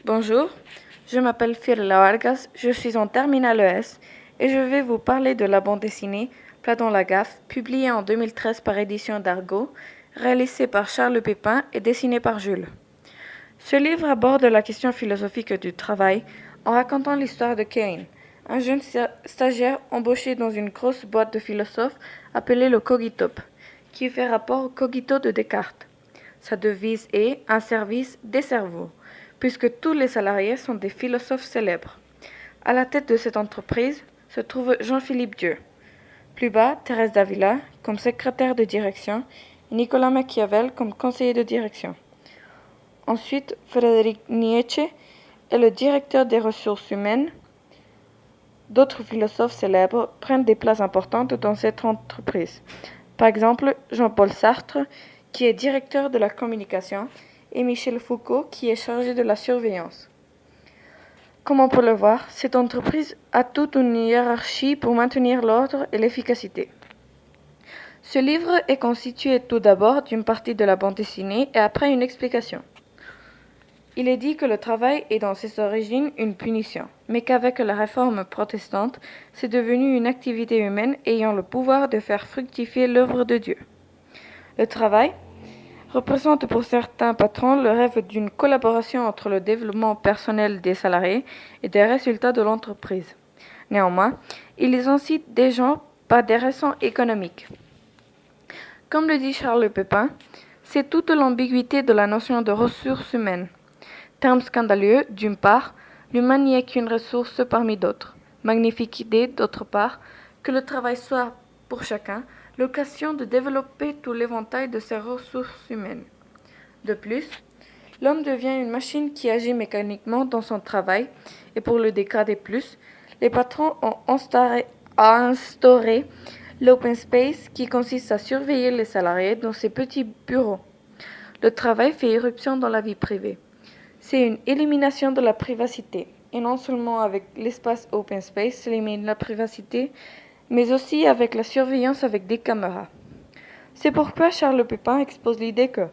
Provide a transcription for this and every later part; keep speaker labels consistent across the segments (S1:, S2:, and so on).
S1: Bonjour, je m'appelle Firla Vargas, je suis en terminale ES et je vais vous parler de la bande dessinée Platon la Gaffe, publiée en 2013 par Éditions d'Argo, réalisée par Charles Pépin et dessinée par Jules. Ce livre aborde la question philosophique du travail en racontant l'histoire de Kane, un jeune stagiaire embauché dans une grosse boîte de philosophes appelée le Cogitop, qui fait rapport au cogito de Descartes. Sa devise est un service des cerveaux, puisque tous les salariés sont des philosophes célèbres. À la tête de cette entreprise se trouve Jean-Philippe Dieu. Plus bas, Thérèse d'Avila comme secrétaire de direction et Nicolas Machiavel comme conseiller de direction. Ensuite, Frédéric Nietzsche est le directeur des ressources humaines. D'autres philosophes célèbres prennent des places importantes dans cette entreprise. Par exemple, Jean-Paul Sartre, qui est directeur de la communication, et Michel Foucault, qui est chargé de la surveillance. Comme on peut le voir, cette entreprise a toute une hiérarchie pour maintenir l'ordre et l'efficacité. Ce livre est constitué tout d'abord d'une partie de la bande dessinée et après une explication. Il est dit que le travail est dans ses origines une punition, mais qu'avec la réforme protestante, c'est devenu une activité humaine ayant le pouvoir de faire fructifier l'œuvre de Dieu. Le travail représente pour certains patrons le rêve d'une collaboration entre le développement personnel des salariés et des résultats de l'entreprise. Néanmoins, ils incitent des gens par des raisons économiques. Comme le dit Charles Pépin, c'est toute l'ambiguïté de la notion de ressources humaines. Terme scandaleux, d'une part, l'humain n'y est qu'une ressource parmi d'autres. Magnifique idée, d'autre part, que le travail soit, pour chacun, l'occasion de développer tout l'éventail de ses ressources humaines. De plus, l'homme devient une machine qui agit mécaniquement dans son travail, et pour le dégrader plus, les patrons ont instauré l'open space qui consiste à surveiller les salariés dans ces petits bureaux. Le travail fait irruption dans la vie privée. C'est une élimination de la privacité, et non seulement avec l'espace open space s'élimine la privacité, mais aussi avec la surveillance avec des caméras. C'est pourquoi Charles Pépin expose l'idée que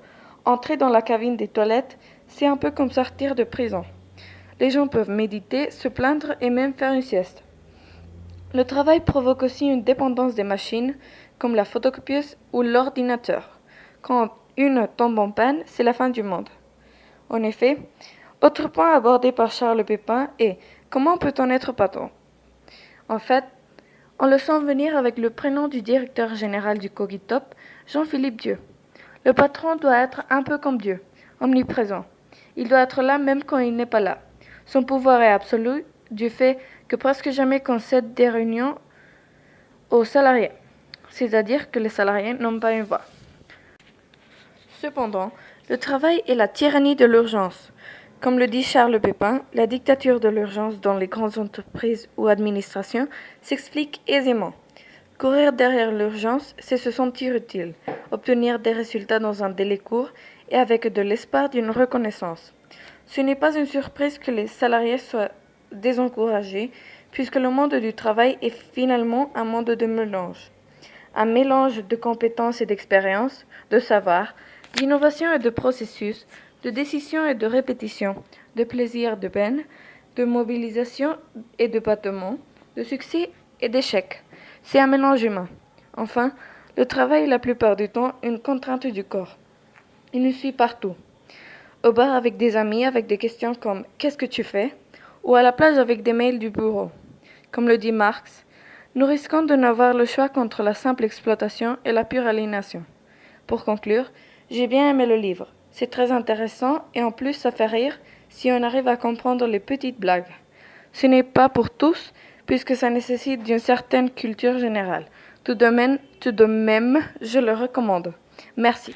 S1: entrer dans la cabine des toilettes, c'est un peu comme sortir de prison. Les gens peuvent méditer, se plaindre et même faire une sieste. Le travail provoque aussi une dépendance des machines, comme la photocopieuse ou l'ordinateur. Quand une tombe en panne, c'est la fin du monde. En effet, autre point abordé par Charles Pépin est comment peut-on être patron? En fait, on le sent venir avec le prénom du directeur général du Cogitop, Jean-Philippe Dieu. Le patron doit être un peu comme Dieu, omniprésent. Il doit être là même quand il n'est pas là. Son pouvoir est absolu du fait que presque jamais concède des réunions aux salariés, c'est-à-dire que les salariés n'ont pas une voix. Cependant, le travail est la tyrannie de l'urgence. Comme le dit Charles Pépin, la dictature de l'urgence dans les grandes entreprises ou administrations s'explique aisément. Courir derrière l'urgence, c'est se sentir utile, obtenir des résultats dans un délai court et avec de l'espoir d'une reconnaissance. Ce n'est pas une surprise que les salariés soient désencouragés, puisque le monde du travail est finalement un monde de mélange. Un mélange de compétences et d'expériences, de savoir, d'innovation et de processus, de décision et de répétition, de plaisir et de peine, de mobilisation et de battement, de succès et d'échec. C'est un mélange humain. Enfin, le travail est la plupart du temps une contrainte du corps. Il nous suit partout. Au bar avec des amis avec des questions comme « Qu'est-ce que tu fais ?», ou à la plage avec des mails du bureau. Comme le dit Marx, nous risquons de n'avoir le choix contre la simple exploitation et la pure aliénation. Pour conclure, j'ai bien aimé le livre. C'est très intéressant et en plus ça fait rire si on arrive à comprendre les petites blagues. Ce n'est pas pour tous puisque ça nécessite d'une certaine culture générale. Tout de même, je le recommande. Merci.